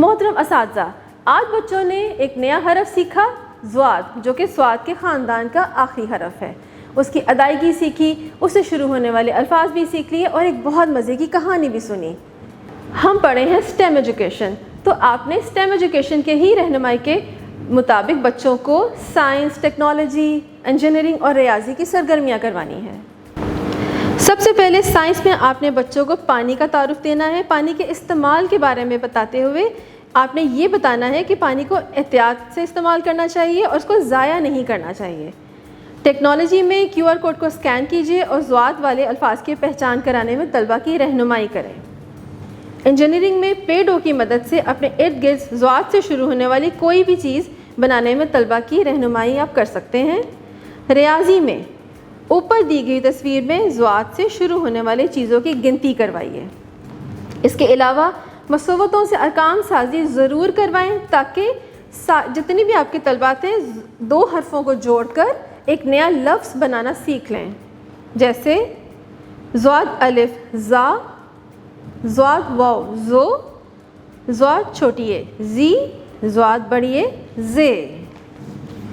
محترم اساتذہ، آج بچوں نے ایک نیا حرف سیکھا، ضاد، جو کہ سواد کے خاندان کا آخری حرف ہے۔ اس کی ادائیگی سیکھی، اس سے شروع ہونے والے الفاظ بھی سیکھ لیے اور ایک بہت مزے کی کہانی بھی سنی۔ ہم پڑھے ہیں STEM ایجوکیشن، تو آپ نے STEM ایجوکیشن کے ہی رہنمائی کے مطابق بچوں کو سائنس، ٹیکنالوجی، انجینئرنگ اور ریاضی کی سرگرمیاں کروانی ہے۔ سب سے پہلے سائنس میں آپ نے بچوں کو پانی کا تعارف دینا ہے۔ پانی کے استعمال کے بارے میں بتاتے ہوئے آپ نے یہ بتانا ہے کہ پانی کو احتیاط سے استعمال کرنا چاہیے اور اس کو ضائع نہیں کرنا چاہیے۔ ٹیکنالوجی میں QR کوڈ کو اسکین کیجیے اور ضاد والے الفاظ کی پہچان کرانے میں طلبہ کی رہنمائی کریں۔ انجینئرنگ میں پیڑوں کی مدد سے اپنے ارد گرد ضاد سے شروع ہونے والی کوئی بھی چیز بنانے میں طلبہ کی رہنمائی آپ کر سکتے ہیں۔ ریاضی میں اوپر دی گئی تصویر میں ضاد سے شروع ہونے والی چیزوں کی گنتی کروائیے۔ اس کے علاوہ مسوتوں سے ارکان سازی ضرور کروائیں تاکہ جتنی بھی آپ کے طلبات ہیں 2 حرفوں کو جوڑ کر ایک نیا لفظ بنانا سیکھ لیں، جیسے ضاد الف زا، ضاد واو زو، ضاد چھوٹی اے زی، ضاد بڑی اے زے۔